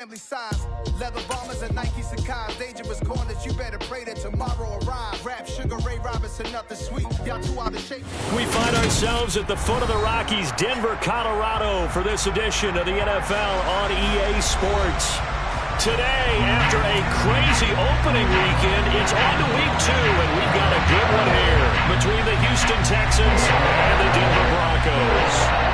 Family size, leather bombers and Nike Sacai's, dangerous corners, you better pray that tomorrow arrives. Rap, Sugar Ray Robinson, nothing sweet, y'all too out of shape. We find ourselves at the foot of the Rockies, Denver, Colorado, for this edition of the NFL on EA Sports. Today, after a crazy opening weekend, it's on to week 2, and we've got a good one here between the Houston Texans and the Denver Broncos.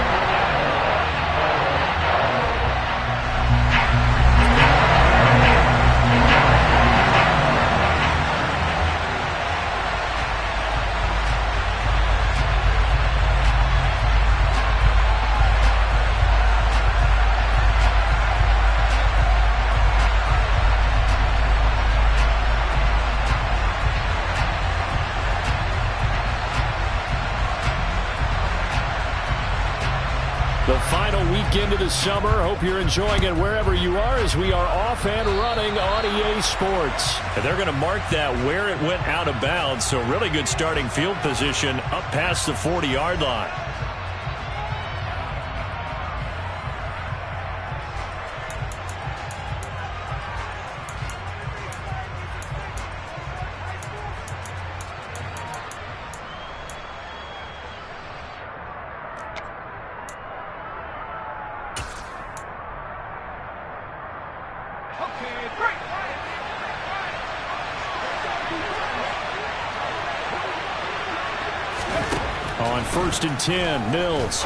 The final weekend of the summer. Hope you're enjoying it wherever you are as we are off and running on EA Sports. And they're going to mark that where it went out of bounds. So really good starting field position up past the 40-yard line. On 1st and 10, Mills.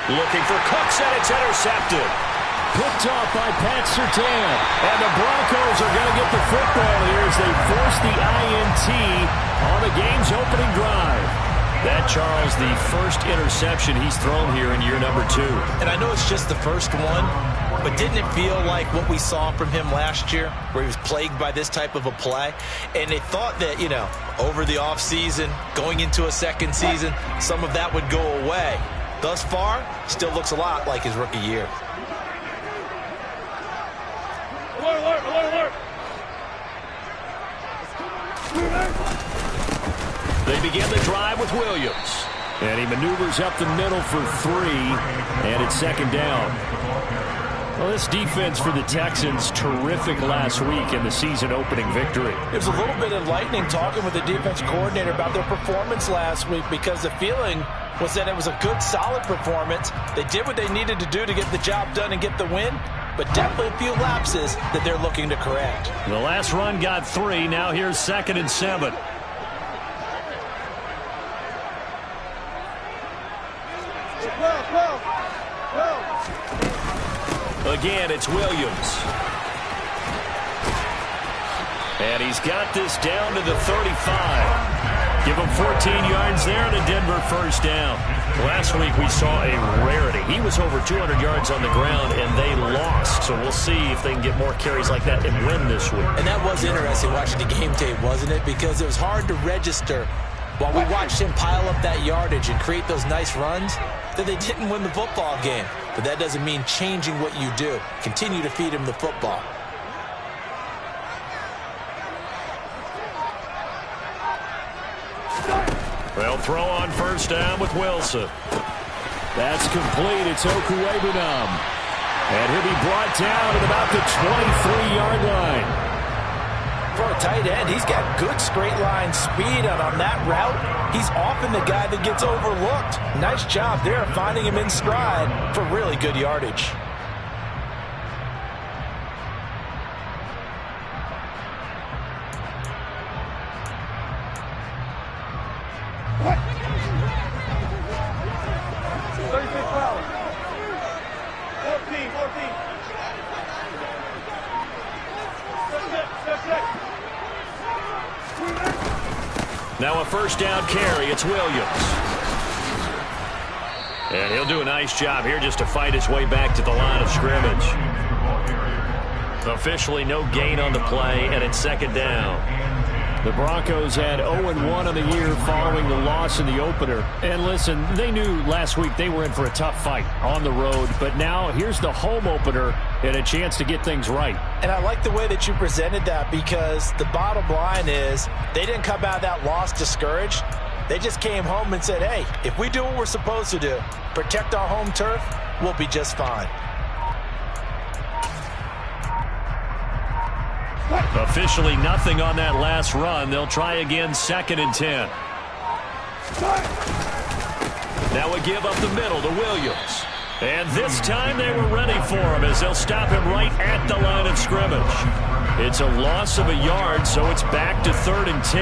Looking for Cooks, and it's intercepted. Picked off by Pat Surtain. And the Broncos are going to get the football here as they force the INT on the game's opening drive. That, Charles, the first interception he's thrown here in year number 2. And I know it's just the first one, but didn't it feel like what we saw from him last year, where he was plagued by this type of a play? And they thought that, over the offseason, going into a second season, some of that would go away. Thus far, still looks a lot like his rookie year. Alert, alert, alert. They begin the drive with Williams. And he maneuvers up the middle for 3, and it's second down. Well, this defense for the Texans, terrific last week in the season-opening victory. There's a little bit enlightening talking with the defense coordinator about their performance last week, because the feeling was that it was a good, solid performance. They did what they needed to do to get the job done and get the win, but definitely a few lapses that they're looking to correct. The last run got 3. Now here's 2nd and 7. Again, it's Williams. And he's got this down to the 35. Give him 14 yards there and a Denver first down. Last week we saw a rarity. He was over 200 yards on the ground, and they lost. So we'll see if they can get more carries like that and win this week. And that was interesting watching the game tape, wasn't it? Because it was hard to register while we watched him pile up that yardage and create those nice runs that they didn't win the football game. But that doesn't mean changing what you do. Continue to feed him the football. They'll throw on first down with Wilson. That's complete. It's Okuwebunam. And he'll be brought down at about the 23-yard line. For a tight end, he's got good straight line speed, and on that route, he's often the guy that gets overlooked. Nice job there finding him in stride for really good yardage. Now a first down carry. It's Williams. And he'll do a nice job here just to fight his way back to the line of scrimmage. Officially no gain on the play, and it's second down. The Broncos had 0-1 on the year following the loss in the opener. And listen, they knew last week they were in for a tough fight on the road. But now here's the home opener and a chance to get things right. And I like the way that you presented that, because the bottom line is they didn't come out of that loss discouraged. They just came home and said, hey, if we do what we're supposed to do, protect our home turf, we'll be just fine. Officially nothing on that last run. They'll try again, 2nd and 10. Now a give up the middle to Williams. And this time they were ready for him as they'll stop him right at the line of scrimmage. It's a loss of a yard, so it's back to 3rd and 10.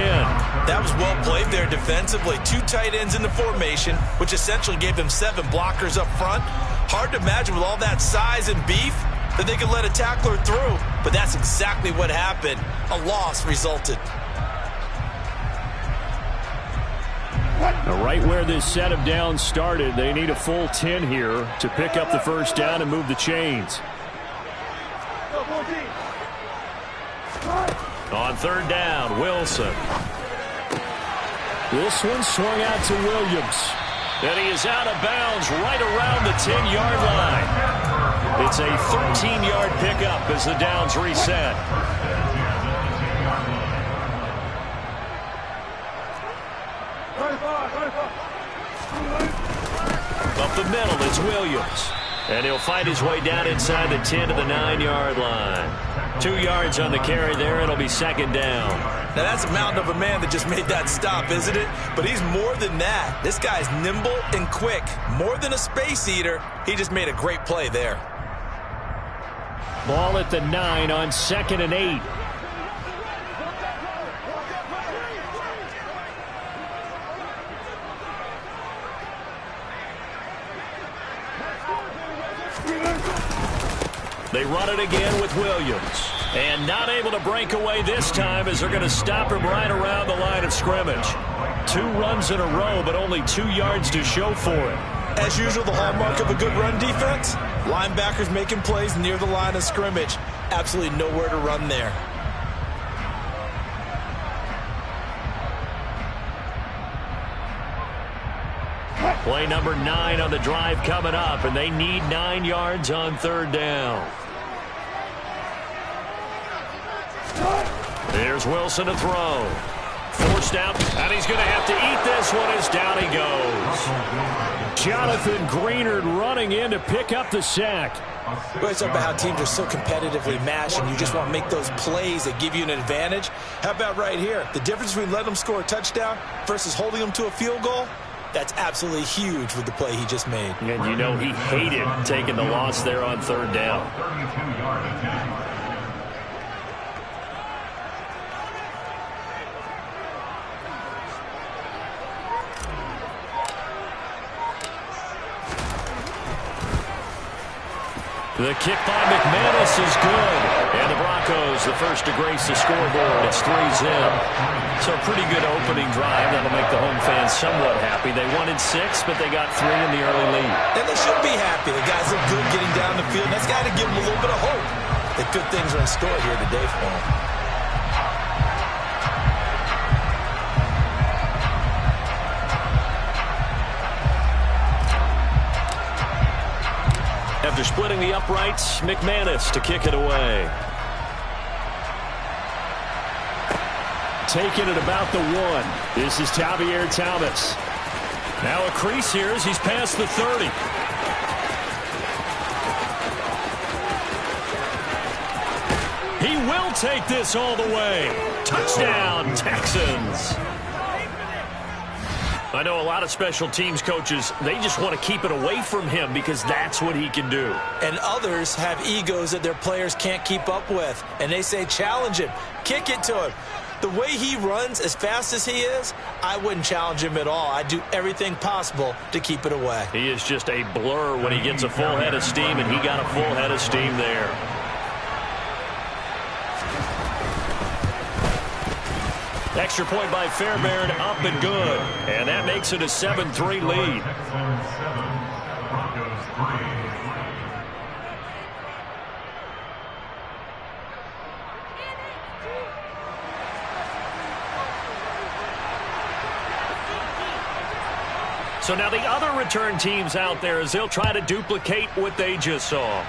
That was well played there defensively. 2 tight ends in the formation, which essentially gave them 7 blockers up front. Hard to imagine with all that size and beef that they could let a tackler through, but that's exactly what happened. A loss resulted. Now, right where this set of downs started, they need a full 10 here to pick up the first down and move the chains. On 3rd down, Wilson. This one swung out to Williams. And he is out of bounds right around the 10-yard line. It's a 13-yard pickup as the downs reset. Up the middle, it's Williams. And he'll fight his way down inside the 10 to the 9-yard line. 2 yards on the carry there. It'll be 2nd down. Now, that's a mountain of a man that just made that stop, isn't it? But he's more than that. This guy's nimble and quick. More than a space eater. He just made a great play there. Ball at the 9 on 2nd and 8. They run it again with Williams. And not able to break away this time as they're going to stop him right around the line of scrimmage. 2 runs in a row, but only 2 yards to show for it. As usual, the hallmark of a good run defense, linebackers making plays near the line of scrimmage. Absolutely nowhere to run there. Play number 9 on the drive coming up, and they need 9 yards on 3rd down. Here's Wilson to throw. Forced out, and he's going to have to eat this one as down he goes. Jonathan Greenard running in to pick up the sack. We always talk about how teams are so competitively matched and you just want to make those plays that give you an advantage. How about right here? The difference between letting them score a touchdown versus holding them to a field goal, that's absolutely huge with the play he just made. And you know he hated taking the loss there on 3rd down. The kick by McManus is good. And the Broncos, the first to grace the scoreboard. It's 3-zip. So a pretty good opening drive. That'll make the home fans somewhat happy. They wanted 6, but they got 3 in the early lead. And they should be happy. The guys look good getting down the field. That's got to give them a little bit of hope that good things are in store here today for them. After splitting the uprights, McManus to kick it away. Taking it about the 1. This is Tavier Thomas. Now a crease here as he's past the 30. He will take this all the way. Touchdown, Texans. I know a lot of special teams coaches, they just want to keep it away from him because that's what he can do. And others have egos that their players can't keep up with. And they say, challenge him, kick it to him. The way he runs as fast as he is, I wouldn't challenge him at all. I'd do everything possible to keep it away. He is just a blur when he gets a full head of steam, and he got a full head of steam there. Extra point by Fairbairn, up and good. And that makes it a 7-3 lead. So now the other return teams out there as they'll try to duplicate what they just saw.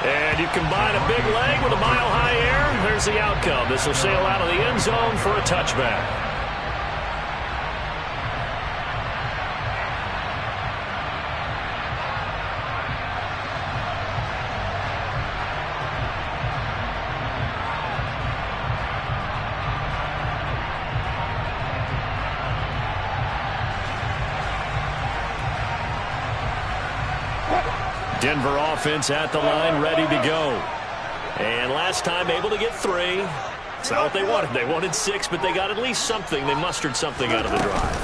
And you combine a big leg with a mile-high air, there's the outcome. This will sail out of the end zone for a touchback. Denver offense at the line, ready to go. And last time able to get 3. It's not what they wanted. They wanted 6, but they got at least something. They mustered something out of the drive.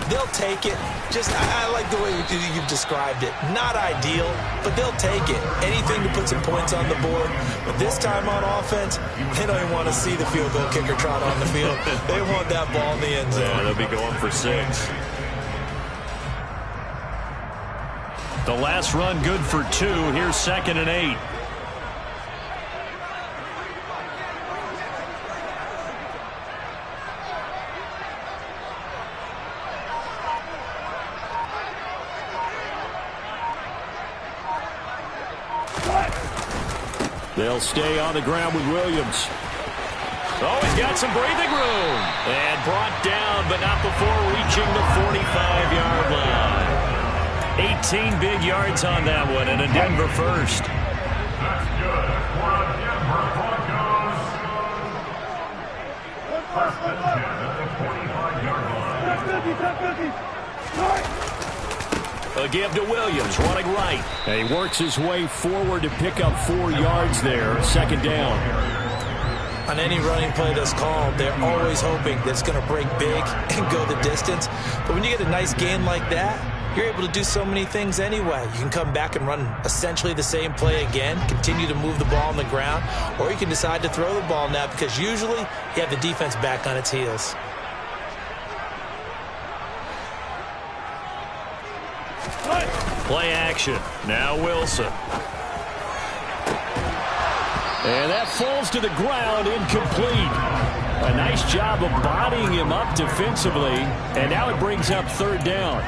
They'll take it. I like the way you've described it. Not ideal, but they'll take it. Anything to put some points on the board. But this time on offense, they don't even want to see the field goal kicker trot on the field. They want that ball in the end zone. Yeah, they'll be going for 6. The last run good for 2. Here's 2nd and 8. They'll stay on the ground with Williams. Oh, he's got some breathing room. And brought down, but not before reaching the 45-yard line. 18 big yards on that one, and a Denver first. That's good for a Denver Broncos. First and 10 at the 45-yard line. A give to Williams, running right. And he works his way forward to pick up 4 yards there. 2nd down. On any running play that's called, they're always hoping that it's going to break big and go the distance. But when you get a nice gain like that, you're able to do so many things anyway. You can come back and run essentially the same play again, continue to move the ball on the ground, or you can decide to throw the ball now because usually you have the defense back on its heels. Play action. Now Wilson. And that falls to the ground, incomplete. A nice job of bodying him up defensively. And now it brings up 3rd down.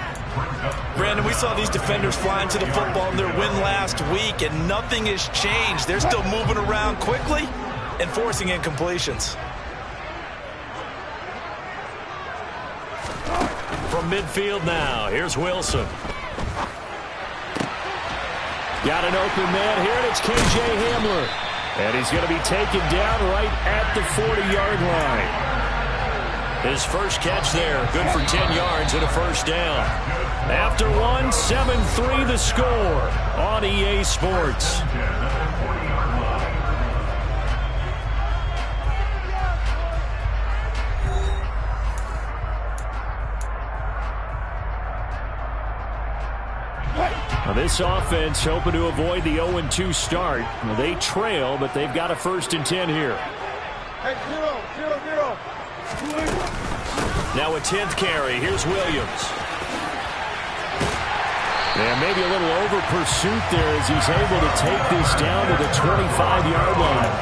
Brandon, we saw these defenders flying to the football in their win last week, and nothing has changed. They're still moving around quickly and forcing incompletions. From midfield now, here's Wilson. Got an open man here, and it's K.J. Hamler. And he's going to be taken down right at the 40-yard line. His first catch there, good for 10 yards and a 1st down. After 1, 7-3 the score on EA Sports. Now this offense hoping to avoid the 0-2 start. They trail, but they've got a 1st and 10 here. Hey, 0. Now a 10th carry. Here's Williams. And maybe a little over pursuit there as he's able to take this down to the 25-yard line.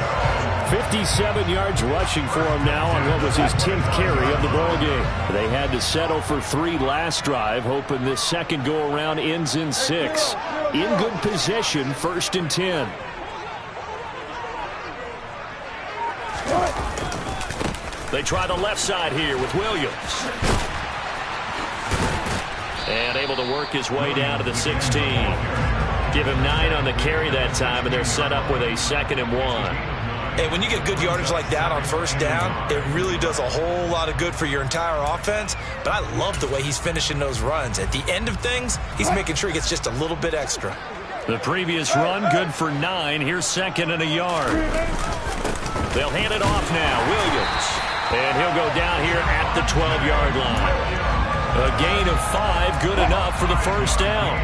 57 yards rushing for him now on what was his 10th carry of the ballgame. They had to settle for 3 last drive, hoping this second go-around ends in 6. In good position, 1st and 10. They try the left side here with Williams. And able to work his way down to the 16. Give him 9 on the carry that time, and they're set up with a 2nd and 1. And when you get good yardage like that on 1st down, it really does a whole lot of good for your entire offense. But I love the way he's finishing those runs. At the end of things, he's making sure he gets just a little bit extra. The previous run good for 9. Here's 2nd and a yard. They'll hand it off now. Williams. And he'll go down here at the 12-yard line. A gain of 5, good enough for the 1st down.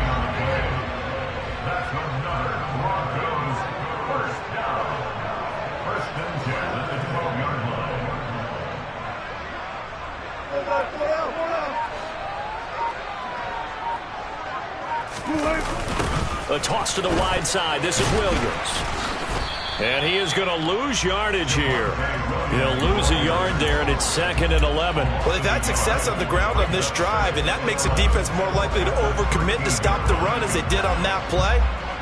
A toss to the wide side. This is Williams. And he is going to lose yardage here. He'll lose a yard there, and it's 2nd and 11. Well, they've had success on the ground on this drive, and that makes a defense more likely to overcommit to stop the run as they did on that play.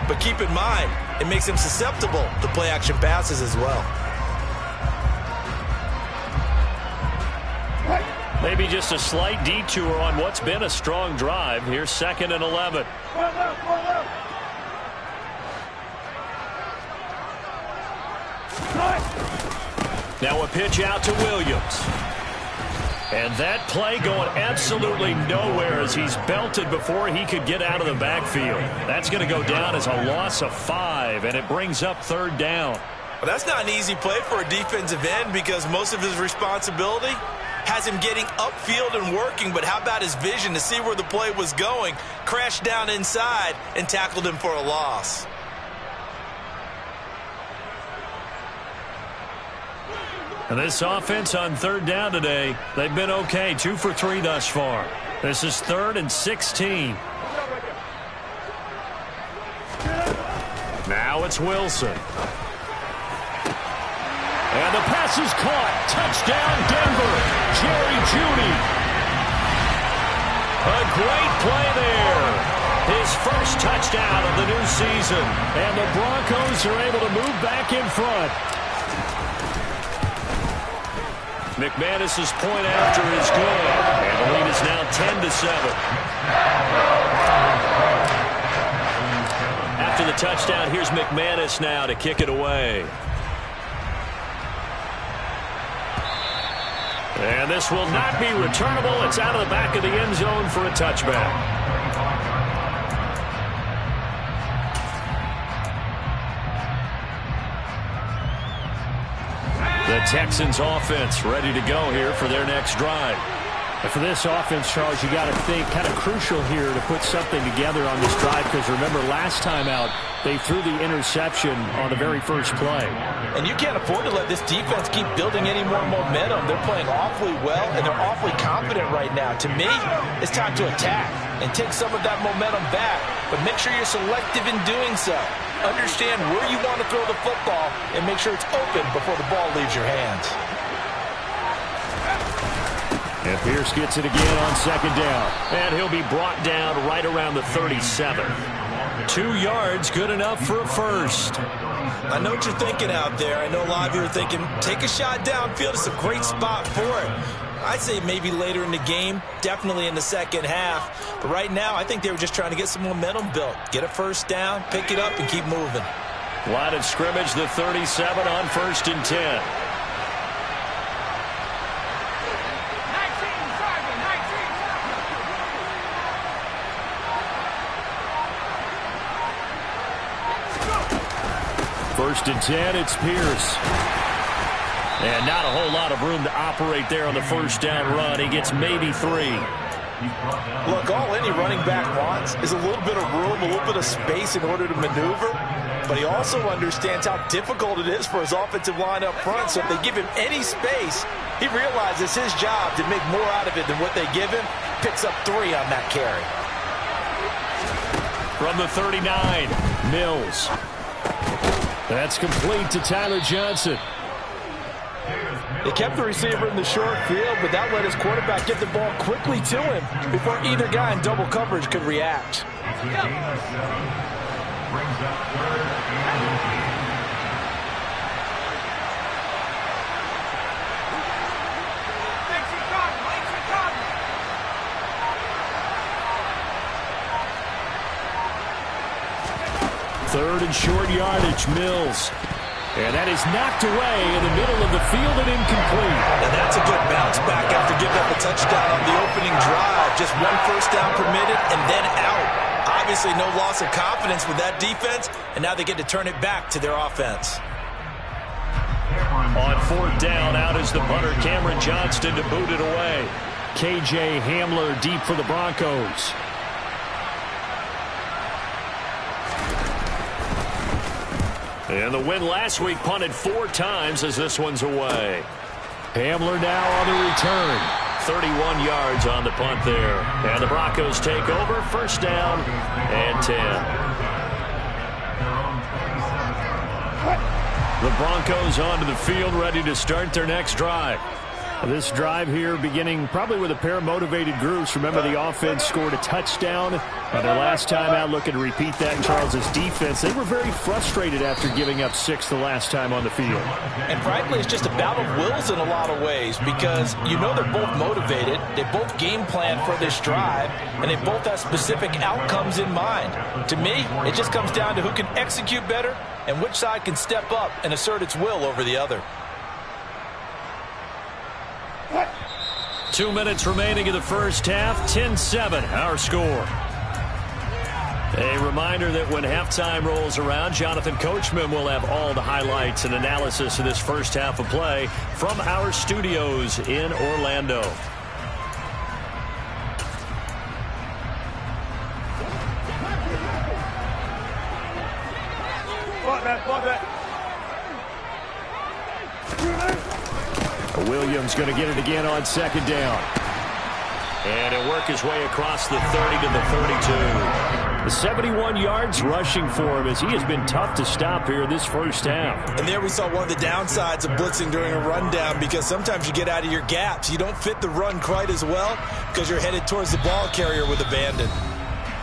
But keep in mind, it makes them susceptible to play-action passes as well. Maybe just a slight detour on what's been a strong drive. Here's 2nd and 11. Now a pitch out to Williams. And that play going absolutely nowhere as he's belted before he could get out of the backfield. That's going to go down as a loss of 5, and it brings up 3rd down. Well, that's not an easy play for a defensive end because most of his responsibility has him getting upfield and working, but how about his vision to see where the play was going, crashed down inside, and tackled him for a loss. And this offense on 3rd down today, they've been okay, 2 for 3 thus far. This is 3rd and 16. Now it's Wilson. And the pass is caught. Touchdown, Denver. Jerry Jeudy. A great play there. His first touchdown of the new season. And the Broncos are able to move back in front. McManus's point after is good. And the lead is now 10-7. After the touchdown, here's McManus now to kick it away. And this will not be returnable. It's out of the back of the end zone for a touchback. The Texans offense ready to go here for their next drive. And for this offense, Charles, you got to think kind of crucial here to put something together on this drive because remember last time out they threw the interception on the very first play. And you can't afford to let this defense keep building any more momentum. They're playing awfully well and they're awfully confident right now. To me, it's time to attack and take some of that momentum back, but make sure you're selective in doing so. Understand where you want to throw the football and make sure it's open before the ball leaves your hands. And Pierce gets it again on 2nd down. And he'll be brought down right around the 37. 2 yards, good enough for a first. I know what you're thinking out there. I know a lot of you are thinking, take a shot downfield. It's a great spot for it. I'd say maybe later in the game, definitely in the second half. But right now, I think they were just trying to get some momentum built. Get a first down, pick it up, and keep moving. Line of scrimmage, the 37 on 1st and 10. First and 10, it's Pierce. And not a whole lot of room to operate there on the first down run. He gets maybe 3. Look, all any running back wants is a little bit of room, a little bit of space in order to maneuver. But he also understands how difficult it is for his offensive line up front. So if they give him any space, he realizes his job to make more out of it than what they give him. Picks up 3 on that carry. From the 39, Mills. That's complete to Tyler Johnson. They kept the receiver in the short field, but that let his quarterback get the ball quickly to him before either guy in double coverage could react. Third and short yardage, Mills. And that is knocked away in the middle of the field and incomplete. And that's a good bounce back after giving up a touchdown on the opening drive. Just 1 first down permitted and then out. Obviously no loss of confidence with that defense, and now they get to turn it back to their offense. On 4th down, out is the punter, Cameron Johnston, to boot it away. KJ Hamler deep for the Broncos. And the win last week punted 4 times as this one's away. Hamler now on the return. 31 yards on the punt there. And the Broncos take over. First down and 10. The Broncos onto the field ready to start their next drive. This drive here beginning probably with a pair of motivated groups. Remember, the offense scored a touchdown their last time out. Looking to repeat that in Charles's defense. They were very frustrated after giving up 6 the last time on the field. And frankly, it's just a battle of wills in a lot of ways because you know they're both motivated. They both game plan for this drive, and they both have specific outcomes in mind. To me, it just comes down to who can execute better and which side can step up and assert its will over the other. 2 minutes remaining in the first half. 10-7, our score. A reminder that when halftime rolls around, Jonathan Coachman will have all the highlights and analysis of this first half of play from our studios in Orlando. Williams going to get it again on second down. And he'll work his way across the 30 to the 32. 71 yards rushing for him as he has been tough to stop here this first half. And there we saw one of the downsides of blitzing during a rundown, because sometimes you get out of your gaps. You don't fit the run quite as well because you're headed towards the ball carrier with abandon.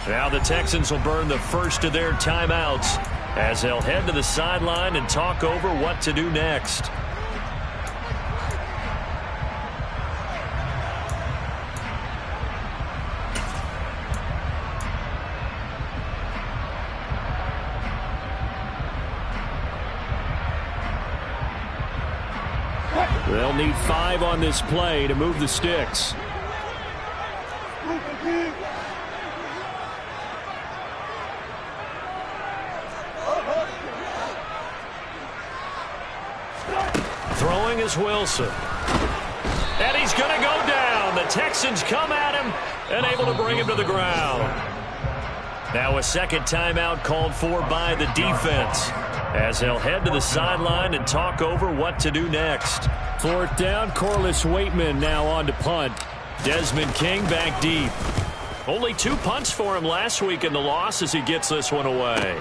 Now the Texans will burn the first of their timeouts as they'll head to the sideline and talk over what to do next. They'll need 5 on this play to move the sticks. Throwing is Wilson. And he's going to go down. The Texans come at him and able to bring him to the ground. Now a second timeout called for by the defense as they'll head to the sideline and talk over what to do next. 4th down, Corliss Waitman now on to punt. Desmond King back deep. Only 2 punts for him last week in the loss as he gets this one away.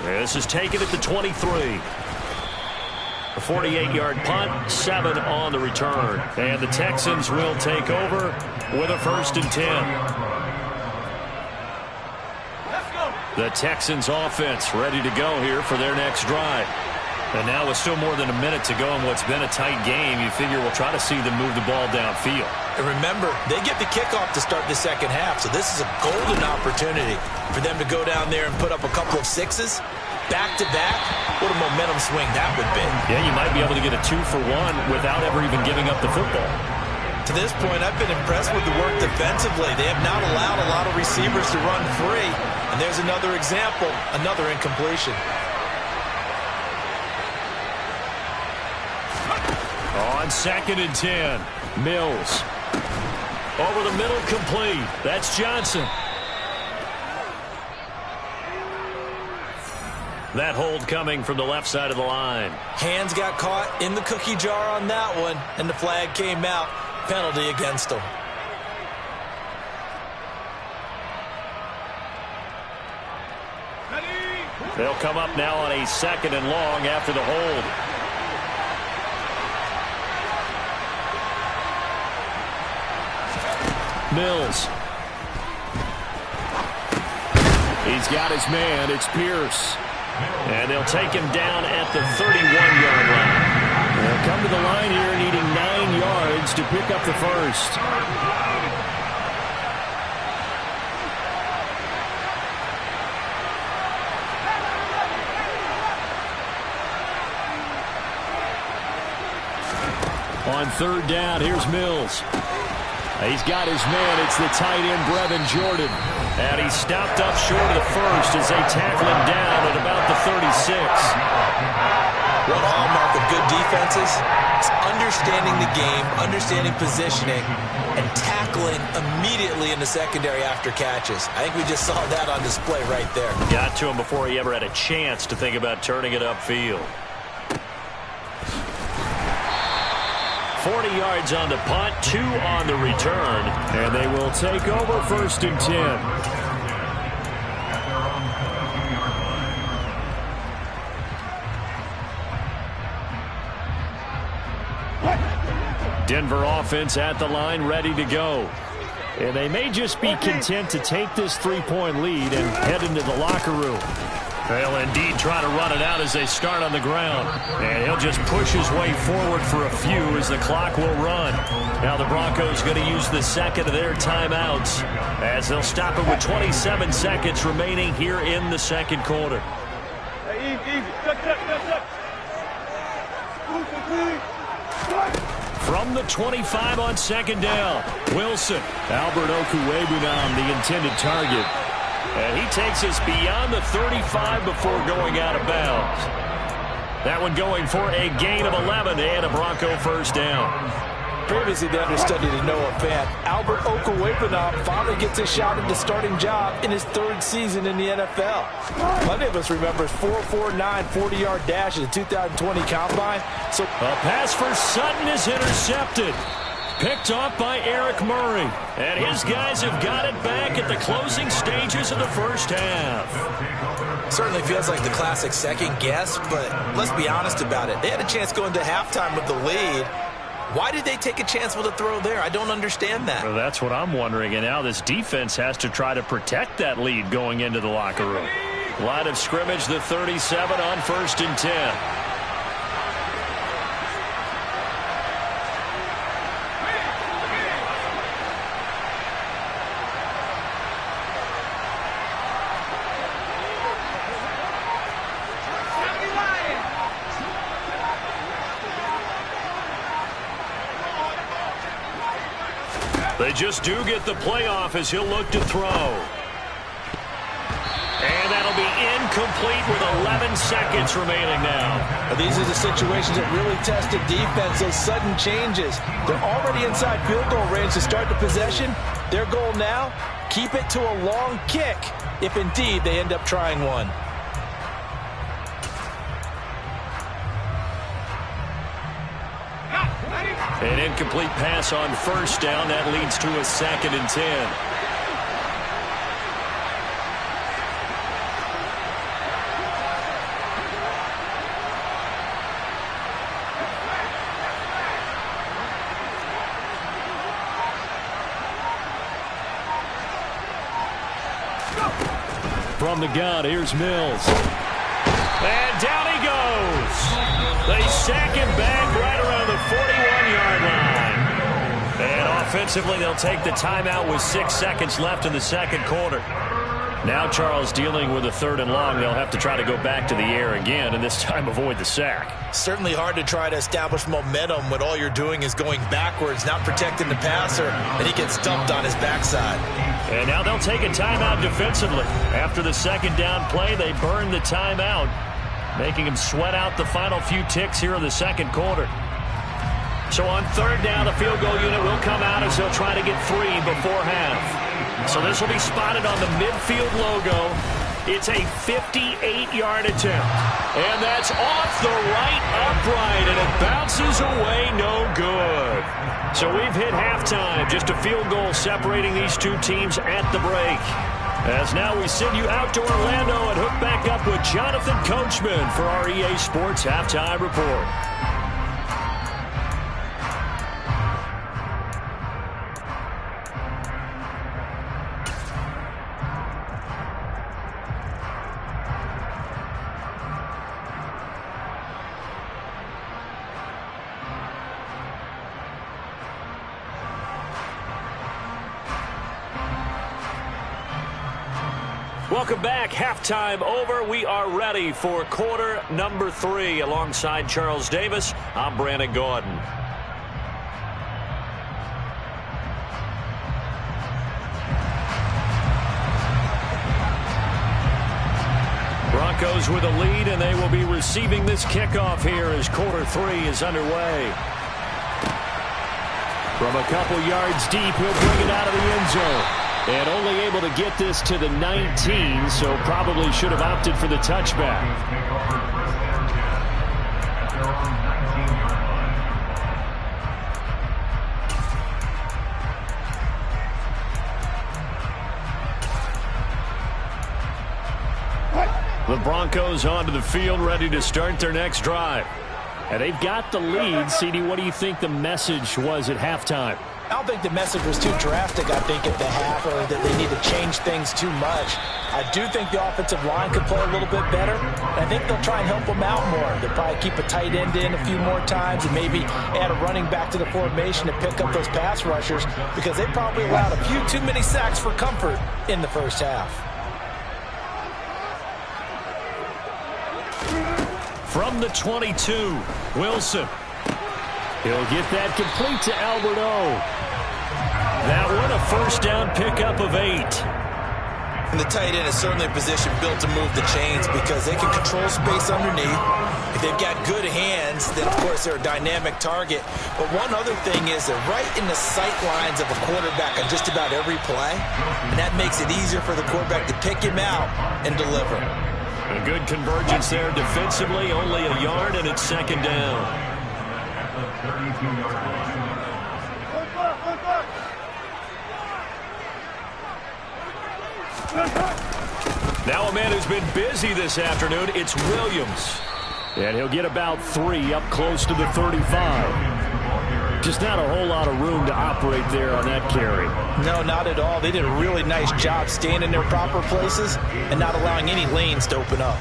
This is taken at the 23. A 48-yard punt, 7 on the return. And the Texans will take over with a 1st and 10. The Texans offense ready to go here for their next drive. And now with still more than a minute to go in what's been a tight game, you figure we'll try to see them move the ball downfield. And remember, they get the kickoff to start the second half, so this is a golden opportunity for them to go down there and put up a couple of 6s. Back-to-back, what a momentum swing that would be. Yeah, you might be able to get a 2-for-1 without ever even giving up the football. To this point, I've been impressed with the work defensively. They have not allowed a lot of receivers to run free. And there's another example, another incompletion. On 2nd and 10, Mills. Over the middle, complete. That's Johnson. That hold coming from the left side of the line. Hands got caught in the cookie jar on that one, and the flag came out. Penalty against him. They'll come up now on a 2nd and long after the hold. Mills. He's got his man. It's Pierce. And they'll take him down at the 31-yard line. They'll come to the line here needing 9 yards to pick up the first. On 3rd down, here's Mills. He's got his man. It's the tight end, Brevin Jordan. And he stopped up short of the first as they tackle him down at about the 36. One hallmark of good defenses is understanding the game, understanding positioning, and tackling immediately in the secondary after catches. I think we just saw that on display right there. Got to him before he ever had a chance to think about turning it upfield. 40 yards on the punt, 2 on the return. And they will take over 1st and 10. Denver offense at the line, ready to go. And they may just be content to take this 3-point lead and head into the locker room. They'll indeed try to run it out as they start on the ground. And he'll just push his way forward for a few as the clock will run. Now the Broncos going to use the 2nd of their timeouts as they'll stop it with 27 seconds remaining here in the 2nd quarter. From the 25 on second down, Wilson. Albert Okwuegbunam, the intended target. And he takes us beyond the 35 before going out of bounds. That one going for a gain of 11 and a Bronco first down. Previously the understudy to Noah Fant, Albert Okwuegbunam finally gets a shot at the starting job in his 3rd season in the NFL. Plenty of us remember his 4.49 40-yard dash at the 2020 Combine. So a pass for Sutton is intercepted. Picked off by Eric Murray. And his guys have got it back at the closing stages of the first half. Certainly feels like the classic second guess, but let's be honest about it. They had a chance going to halftime with the lead. Why did they take a chance with a throw there? I don't understand that. Well, that's what I'm wondering. And now this defense has to try to protect that lead going into the locker room. Line of scrimmage, the 37 on 1st and 10. They just do get the playoff as he'll look to throw. And that'll be incomplete with 11 seconds remaining now. These are the situations that really test the defense, those sudden changes. They're already inside field goal range to start the possession. Their goal now, keep it to a long kick, if indeed they end up trying one. An incomplete pass on 1st down. That leads to a 2nd and 10. From the gun, here's Mills. And down he goes. They sack him back right around the 41-yard line. And offensively, they'll take the timeout with 6 seconds left in the second quarter. Now Charles dealing with a 3rd and long. They'll have to try to go back to the air again, and this time avoid the sack. Certainly hard to try to establish momentum when all you're doing is going backwards, not protecting the passer, and he gets dumped on his backside. And now they'll take a timeout defensively. After the 2nd down play, they burn the timeout, making him sweat out the final few ticks here in the second quarter. So on 3rd down, the field goal unit will come out as they'll try to get 3 before half. So this will be spotted on the midfield logo. It's a 58-yard attempt. And that's off the right upright, and it bounces away no good. So we've hit halftime. Just a field goal separating these two teams at the break. As now we send you out to Orlando and hook back up with Jonathan Coachman for our EA Sports Halftime Report. Welcome back. Halftime over. We are ready for quarter number 3. Alongside Charles Davis, I'm Brandon Gordon. Broncos with a lead, and they will be receiving this kickoff here as quarter 3 is underway. From a couple yards deep, he'll bring it out of the end zone. And only able to get this to the 19, so probably should have opted for the touchback. The Broncos onto the field, ready to start their next drive. And they've got the lead. CD, what do you think the message was at halftime? I don't think the message was too drastic, I think, at the half, or that they need to change things too much. I do think the offensive line could play a little bit better. I think they'll try and help them out more. They'll probably keep a tight end in a few more times and maybe add a running back to the formation to pick up those pass rushers, because they probably allowed a few too many sacks for comfort in the first half. From the 22, Wilson. He'll get that complete to Alberto. That one a first down pickup of 8. And the tight end is certainly a position built to move the chains because they can control space underneath. If they've got good hands, then, of course, they're a dynamic target. But one other thing is they're right in the sight lines of a quarterback on just about every play. And that makes it easier for the quarterback to pick him out and deliver. A good convergence there defensively. Only a yard, and it's second down. Now a man who's been busy this afternoon, it's Williams. And he'll get about 3 up close to the 35. Just not a whole lot of room to operate there on that carry. No, not at all. They did a really nice job staying in their proper places and not allowing any lanes to open up.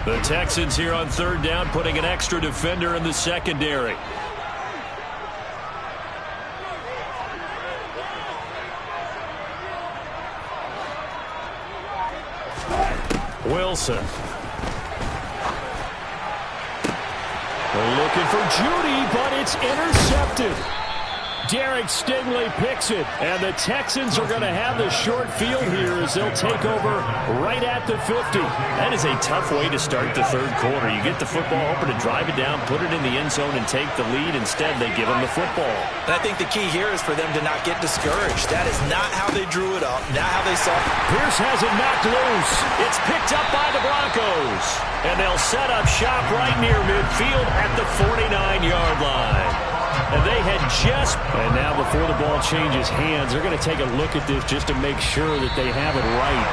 The Texans here on third down, putting an extra defender in the secondary. Wilson. They're looking for Judy, but it's intercepted. Derek Stingley picks it, and the Texans are going to have the short field here as they'll take over right at the 50. That is a tough way to start the third quarter. You get the football, hoping to drive it down, put it in the end zone, and take the lead. Instead, they give them the football. And I think the key here is for them to not get discouraged. That is not how they drew it up, not how they saw it. Pierce has it knocked loose. It's picked up by the Broncos. And they'll set up shop right near midfield at the 49-yard line. And they had just... And now before the ball changes hands, they're going to take a look at this just to make sure that they have it right.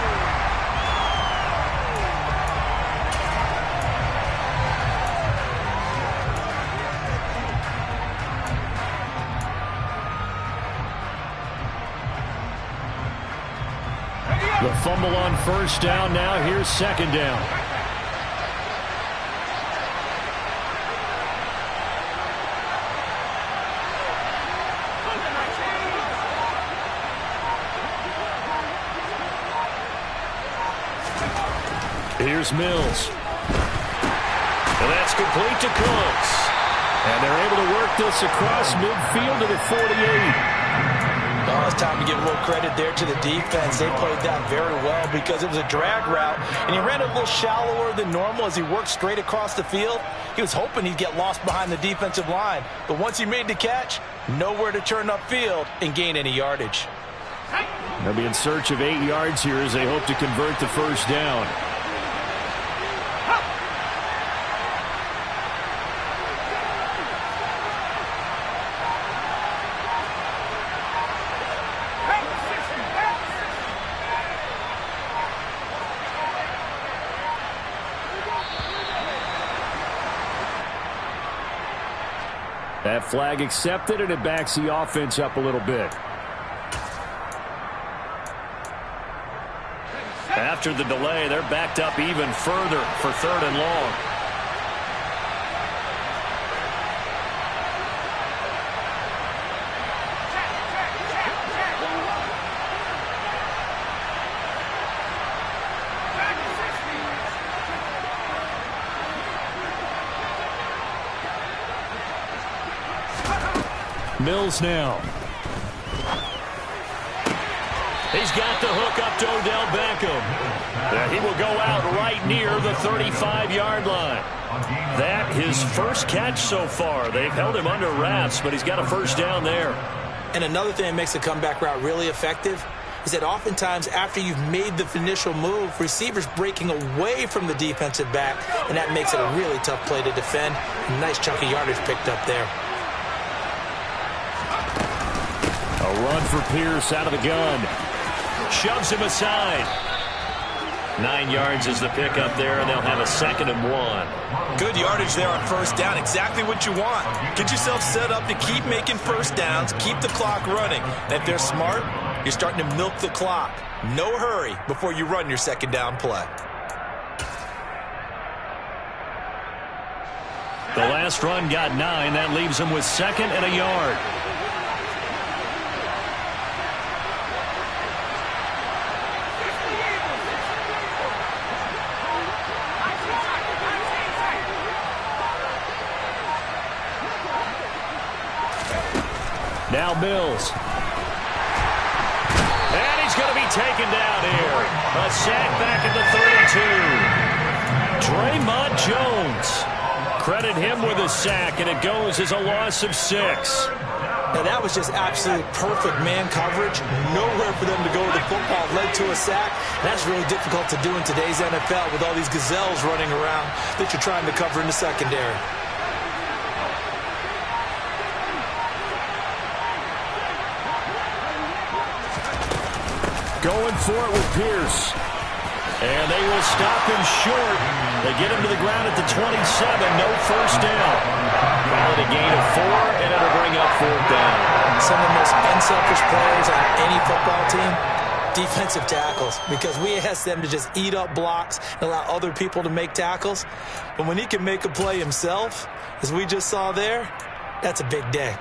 The fumble on first down. Now here's second down. Here's Mills. And that's complete to Cooks. And they're able to work this across midfield to the 48. Oh, it's time to give a little credit there to the defense. They played that very well because it was a drag route, and he ran a little shallower than normal as he worked straight across the field. He was hoping he'd get lost behind the defensive line, but once he made the catch, nowhere to turn upfield and gain any yardage. They'll be in search of 8 yards here as they hope to convert the first down. That flag accepted, and it backs the offense up a little bit. After the delay, they're backed up even further for third and long. Mills now. He's got the hook up to Odell Beckham. He will go out right near the 35-yard line. That his first catch so far. They've held him under wraps, but he's got a first down there. And another thing that makes the comeback route really effective is that oftentimes after you've made the initial move, receivers breaking away from the defensive back, and that makes it a really tough play to defend. A nice chunk of yardage picked up there. A run for Pierce out of the gun. Shoves him aside. 9 yards is the pickup there, and they'll have a 2nd and 1. Good yardage there on first down. Exactly what you want. Get yourself set up to keep making first downs, keep the clock running. And if they're smart, you're starting to milk the clock. No hurry before you run your second down play. The last run got 9. That leaves him with 2nd and a yard. Now Mills. And he's going to be taken down here. A sack back at the 32. Draymond Jones. Credit him with a sack, and it goes as a loss of 6. Now, that was just absolute perfect man coverage. Nowhere for them to go with the football. Led to a sack. That's really difficult to do in today's NFL with all these gazelles running around that you're trying to cover in the secondary. Going for it with Pierce. And they will stop him short. They get him to the ground at the 27. No first down. Call it a gain of 4, and it'll bring up 4th down. Some of the most unselfish players on any football team, defensive tackles, because we ask them to just eat up blocks and allow other people to make tackles. But when he can make a play himself, as we just saw there, that's a big day.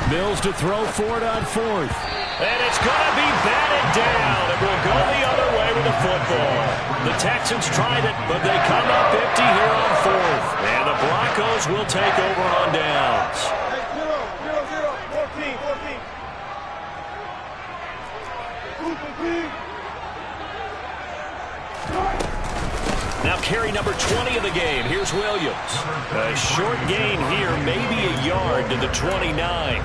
Mills to throw for it on 4th. And it's going to be batted down. It will go the other way with the football. The Texans tried it, but they come up empty here on 4th. And the Broncos will take over on downs. 14. Now carry number 20 of the game. Here's Williams. A short gain here, maybe a yard to the 29.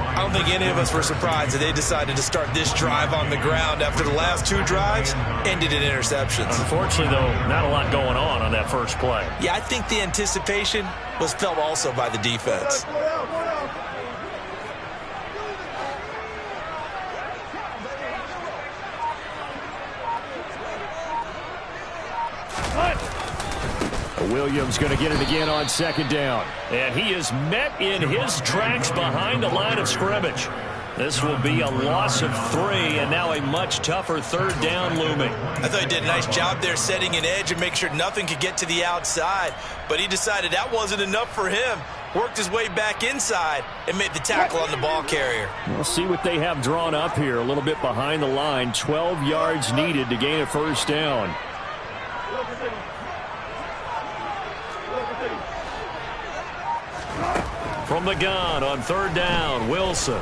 I don't think any of us were surprised that they decided to start this drive on the ground after the last 2 drives ended in interceptions. Unfortunately, though, not a lot going on that first play. Yeah, I think the anticipation was felt also by the defense. Williams going to get it again on 2nd down. And he is met in his tracks behind the line of scrimmage. This will be a loss of 3, and now a much tougher 3rd down looming. I thought he did a nice job there setting an edge and make sure nothing could get to the outside. But he decided that wasn't enough for him. Worked his way back inside and made the tackle on the ball carrier. We'll see what they have drawn up here. A little bit behind the line. 12 yards needed to gain a 1st down. From the gun on 3rd down, Wilson.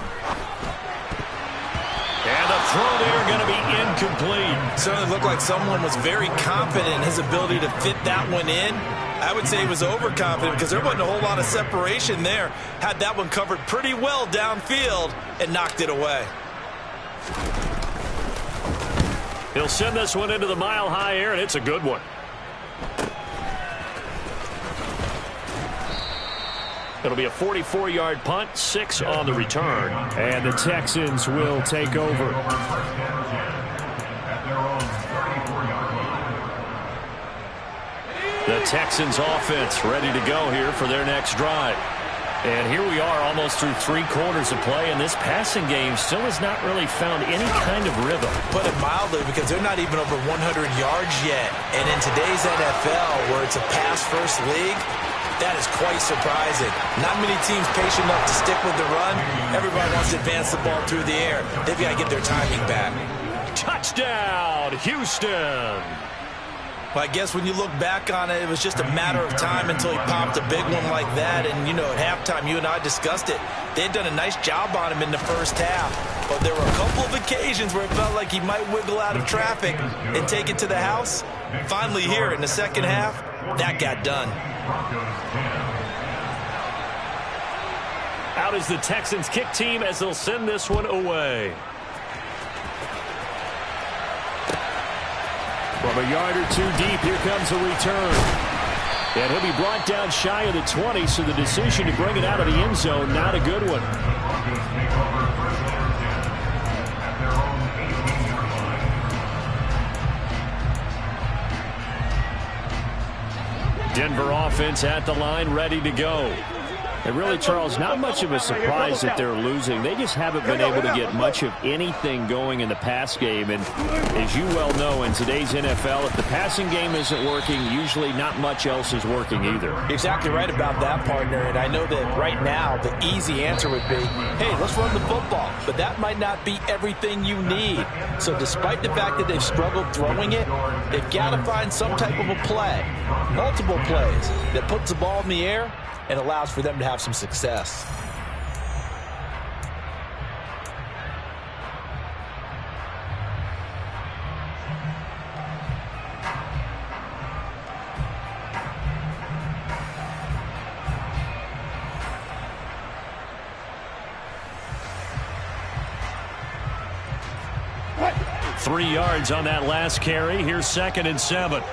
And the throw there going to be incomplete. Certainly looked like someone was very confident in his ability to fit that one in. I would say he was overconfident because there wasn't a whole lot of separation there. Had that one covered pretty well downfield and knocked it away. He'll send this one into the mile-high air, and it's a good one. It'll be a 44-yard punt, 6 on the return. And the Texans will take over. The Texans offense ready to go here for their next drive. And here we are almost through 3 quarters of play, and this passing game still has not really found any kind of rhythm. Put it mildly, because they're not even over 100 yards yet. And in today's NFL, where it's a pass-first league, that is quite surprising. Not many teams patient enough to stick with the run. Everybody wants to advance the ball through the air. They've got to get their timing back. Touchdown, Houston. Well, I guess when you look back on it, it was just a matter of time until he popped a big one like that. And, you know, at halftime, you and I discussed it. They had done a nice job on him in the first half. But there were a couple of occasions where it felt like he might wiggle out of traffic and take it to the house. Finally here in the second half, that got done. Out is the Texans kick team as they'll send this one away. From a yard or 2 deep, here comes a return. And he'll be brought down shy of the 20, so the decision to bring it out of the end zone, not a good one. Denver offense at the line, ready to go. And really, Charles, not much of a surprise that they're losing. They just haven't been able to get much of anything going in the pass game. And as you well know, in today's NFL, if the passing game isn't working, usually not much else is working either. You're exactly right about that, partner. And I know that right now the easy answer would be, hey, let's run the football. But that might not be everything you need. So despite the fact that they've struggled throwing it, they've got to find some type of a play, multiple plays, that puts the ball in the air and allows for them to have some success. What? 3 yards on that last carry. Here's 2nd and 7.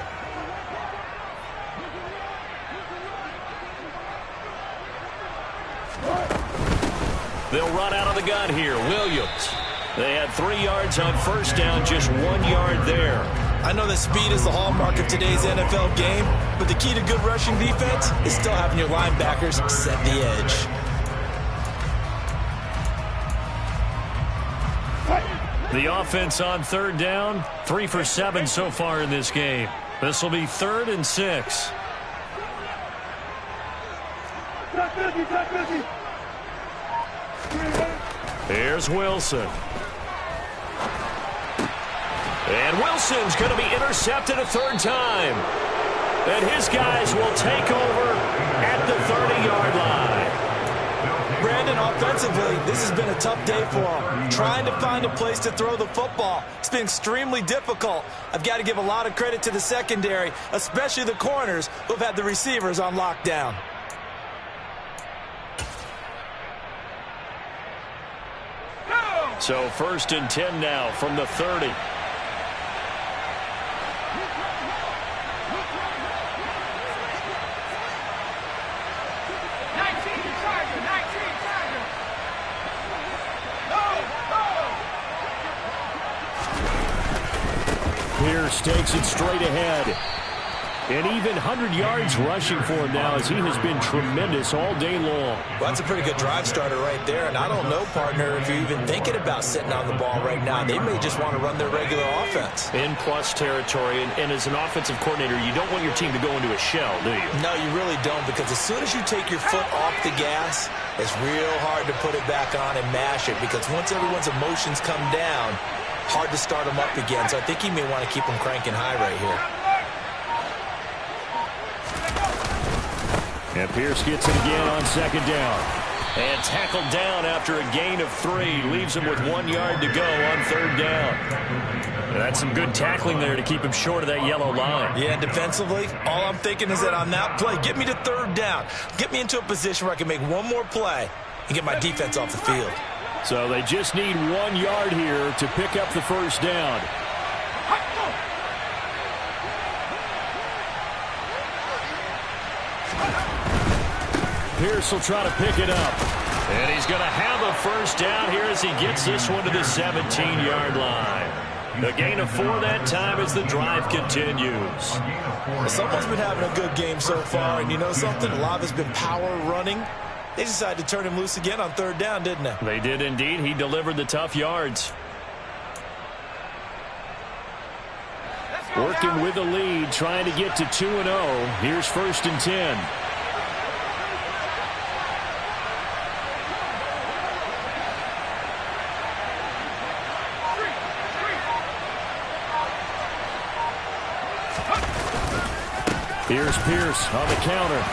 They'll run out of the gun here. Williams. They had 3 yards on first down, just 1 yard there. I know that speed is the hallmark of today's NFL game, but the key to good rushing defense is still having your linebackers set the edge. The offense on 3rd down, 3 for 7 so far in this game. This will be 3rd and 6. Here's Wilson. And Wilson's going to be intercepted a 3rd time. And his guys will take over at the 30-yard line. Brandon, offensively, this has been a tough day for him. Trying to find a place to throw the football. It's been extremely difficult. I've got to give a lot of credit to the secondary, especially the corners who've had the receivers on lockdown. So 1st and 10 now from the 30. Pierce takes it straight ahead. And even 100 yards rushing for him now as he has been tremendous all day long. Well, that's a pretty good drive starter right there. And I don't know, partner, if you're even thinking about sitting on the ball right now. They may just want to run their regular offense. In plus territory. And as an offensive coordinator, you don't want your team to go into a shell, do you? No, you really don't. Because as soon as you take your foot off the gas, it's real hard to put it back on and mash it. Because once everyone's emotions come down, hard to start them up again. So I think he may want to keep them cranking high right here. And Pierce gets it again on 2nd down. And tackled down after a gain of 3. Leaves him with 1 yard to go on 3rd down. That's some good tackling there to keep him short of that yellow line. Yeah, defensively, all I'm thinking is that on that play, get me to 3rd down. Get me into a position where I can make one more play and get my defense off the field. So they just need 1 yard here to pick up the 1st down. Pierce will try to pick it up. And he's going to have a 1st down here as he gets this one to the 17-yard line. A gain of 4 that time as the drive continues. Someone's been having a good game so far, and you know something? A lot of it's been power running. They decided to turn him loose again on 3rd down, didn't they? They did indeed. He delivered the tough yards. Working with the lead, trying to get to 2-0. Here's 1st and 10. Here's Pierce on the counter.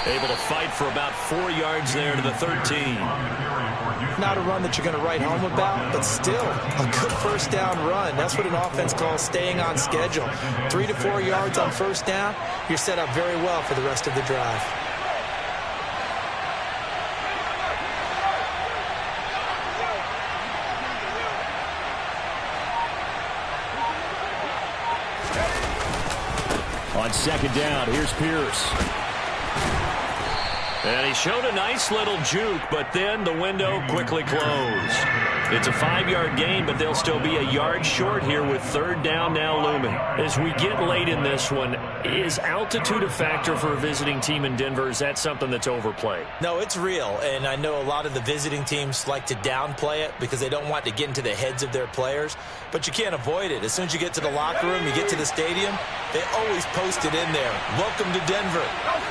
Able to fight for about 4 yards there to the 13. Not a run that you're going to write home about, but still a good 1st down run. That's what an offense calls staying on schedule. 3 to 4 yards on 1st down, you're set up very well for the rest of the drive. On 2nd down, here's Pierce. And he showed a nice little juke, but then the window quickly closed. It's a 5-yard gain, but they'll still be a yard short here with third down now looming. As we get late in this one, is altitude a factor for a visiting team in Denver? Is that something that's overplayed? No, it's real, and I know a lot of the visiting teams like to downplay it because they don't want to get into the heads of their players, but you can't avoid it. As soon as you get to the locker room, you get to the stadium, they always post it in there. Welcome to Denver.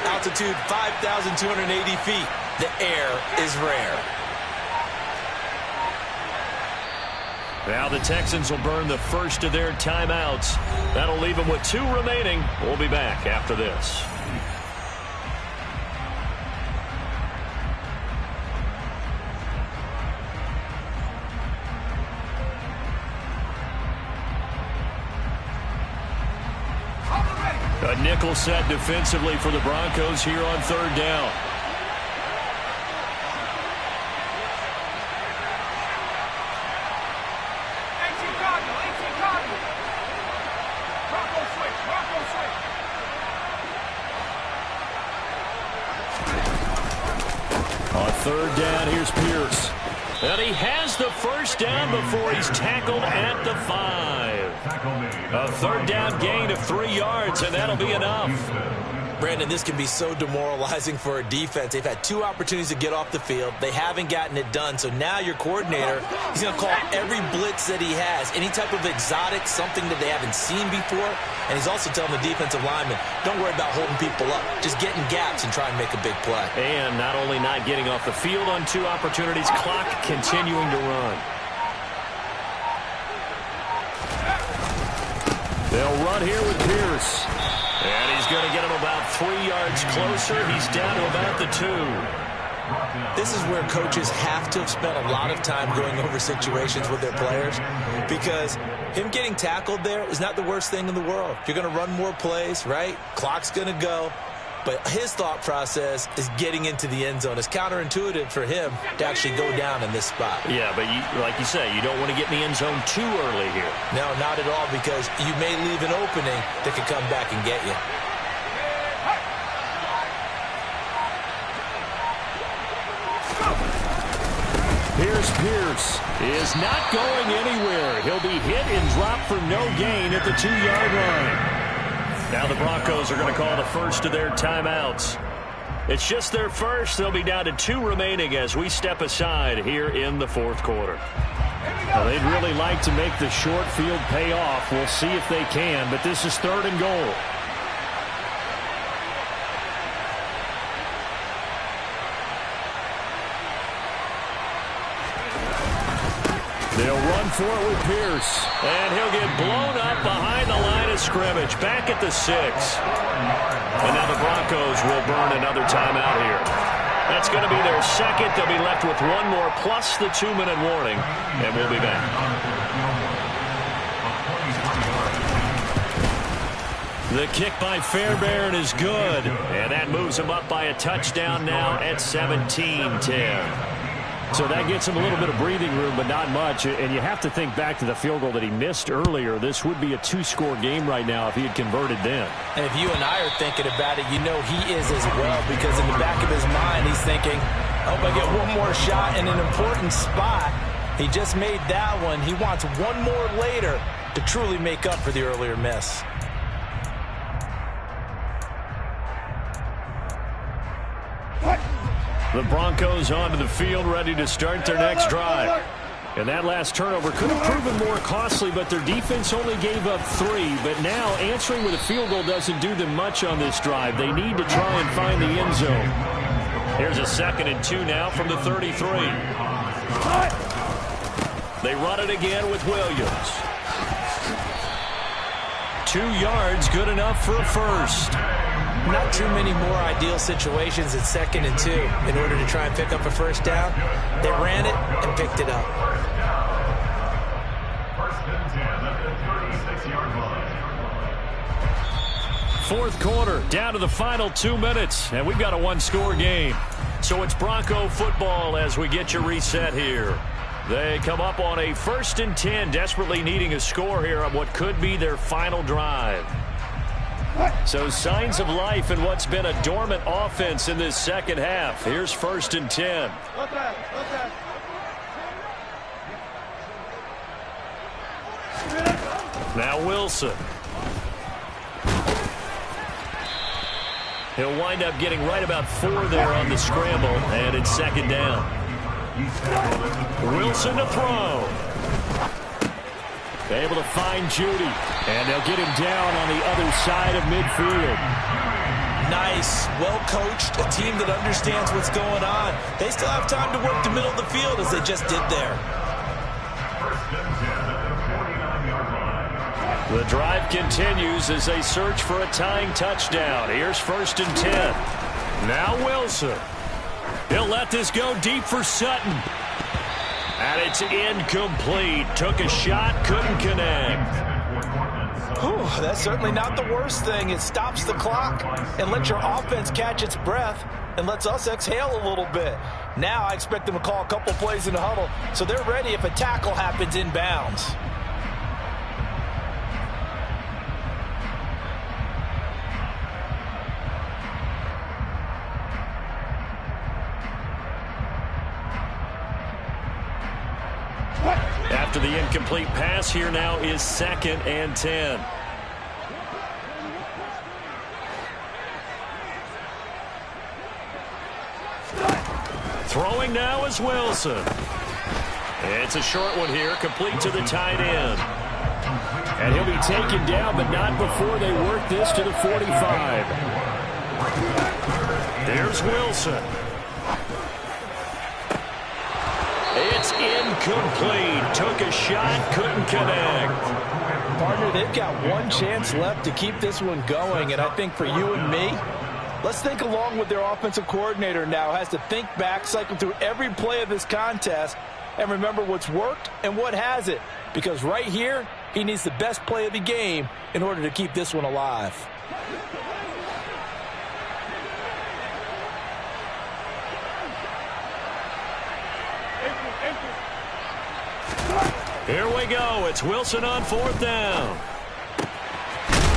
Altitude 5,280 feet. The air is rare. Now the Texans will burn the first of their timeouts. That'll leave them with 2 remaining. We'll be back after this. A nickel set defensively for the Broncos here on third down. On third down, here's Pierce. And he has the first down before he's tackled at the 5. A third down gain of 3 yards, and that'll be enough. Brandon, this can be so demoralizing for a defense. They've had 2 opportunities to get off the field. They haven't gotten it done. So now your coordinator, he's going to call every blitz that he has, any type of exotic, something that they haven't seen before. And he's also telling the defensive lineman, don't worry about holding people up. Just get in gaps and try and make a big play. And not only not getting off the field on 2 opportunities, clock continuing to run. They'll run here with Pierce. And he's going to get him about 3 yards closer. He's down to about the 2. This is where coaches have to have spent a lot of time going over situations with their players, because him getting tackled there is not the worst thing in the world. You're going to run more plays, right? Clock's going to go. But his thought process is getting into the end zone. It's counterintuitive for him to actually go down in this spot. Yeah, but like you say, you don't want to get in the end zone too early here. No, not at all, because you may leave an opening that could come back and get you. Here's Pierce. Is not going anywhere. He'll be hit and dropped for no gain at the 2-yard line. Now the Broncos are going to call the first of their timeouts. It's just their first. They'll be down to 2 remaining as we step aside here in the 4th quarter. Now, they'd really like to make the short field pay off. We'll see if they can, but this is 3rd and goal. They'll run for it with Pierce. And he'll get blown up behind the line of scrimmage. Back at the 6. And now the Broncos will burn another timeout here. That's going to be their second. They'll be left with 1 more plus the 2-minute warning. And we'll be back. The kick by Fairbairn is good. And that moves him up by a touchdown now at 17-10. So that gets him a little bit of breathing room, but not much. And you have to think back to the field goal that he missed earlier. This would be a 2-score game right now if he had converted then. And if you and I are thinking about it, you know he is as well, because in the back of his mind, he's thinking, I hope I get 1 more shot in an important spot. He just made that one. He wants 1 more later to truly make up for the earlier miss. The Broncos onto the field, ready to start their next drive. And that last turnover could have proven more costly, but their defense only gave up 3. But now answering with a field goal doesn't do them much on this drive. They need to try and find the end zone. Here's a 2nd and 2 now from the 33. They run it again with Williams. 2 yards, good enough for a first. Not too many more ideal situations at 2nd and 2 in order to try and pick up a first down. They ran it and picked it up. 1st and 10 at the 36-yard line. 4th quarter, down to the final 2 minutes, and we've got a 1-score game. So it's Bronco football as we get you reset here. They come up on a 1st and 10, desperately needing a score here on what could be their final drive. So signs of life in what's been a dormant offense in this second half. Here's 1st and 10. Now Wilson. He'll wind up getting right about 4 there on the scramble, and it's 2nd down. Wilson to throw. Able to find Judy, and they'll get him down on the other side of midfield. Nice, well-coached, a team that understands what's going on. They still have time to work the middle of the field as they just did there. The drive continues as they search for a tying touchdown. Here's 1st and 10. Now Wilson. He'll let this go deep for Sutton. And it's incomplete. Took a shot, couldn't connect. Whew, that's certainly not the worst thing. It stops the clock and lets your offense catch its breath and lets us exhale a little bit. Now I expect them to call a couple plays in the huddle so they're ready if a tackle happens inbounds. After the incomplete pass, here now is 2nd and 10. Throwing now is Wilson. It's a short one here, complete to the tight end. And he'll be taken down, but not before they work this to the 45. There's Wilson. It's incomplete. Took a shot, couldn't connect. Partner, they've got one chance left to keep this one going, and I think for you and me, let's think along with their offensive coordinator now. Has to think back, cycle through every play of this contest, and remember what's worked and what hasn't. Because right here, he needs the best play of the game in order to keep this one alive. Here we go. It's Wilson on 4th down.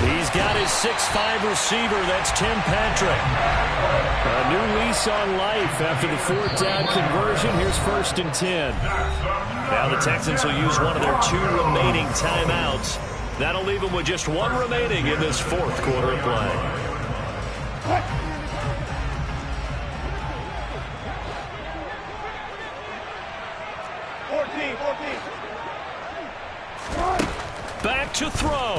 He's got his 6'5" receiver. That's Tim Patrick. A new lease on life after the 4th down conversion. Here's 1st and 10. Now the Texans will use one of their 2 remaining timeouts. That'll leave them with just 1 remaining in this 4th quarter of play. Back to throw.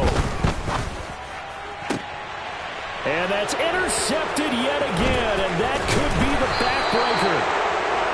And that's intercepted yet again, and that could be the backbreaker.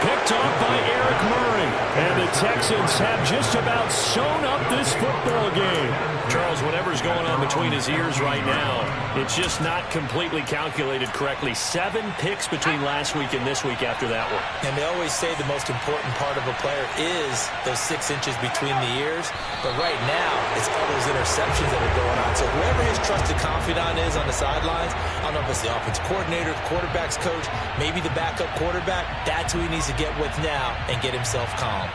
Picked off by Eric Murray. And the Texans have just about sewn up this football game. Charles, whatever's going on between his ears right now, it's just not completely calculated correctly. 7 picks between last week and this week after that one. And they always say the most important part of a player is those 6 inches between the ears. But right now, it's all those interceptions that are going on. So whoever his trusted confidant is on the sidelines, I don't know if it's the offensive coordinator, the quarterback's coach, maybe the backup quarterback, that's who he needs to get with now and get himself calm.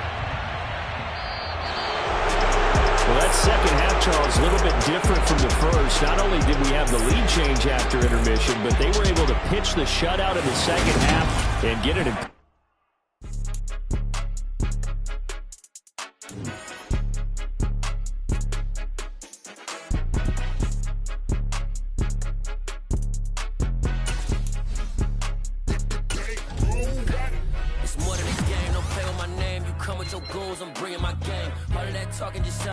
Well, that second half, Charles, a little bit different from the first. Not only did we have the lead change after intermission, but they were able to pitch the shutout in the second half and get it in. It's more than a game, don't play with my name. You come with your goons, I'm bringing my game. All of that talking just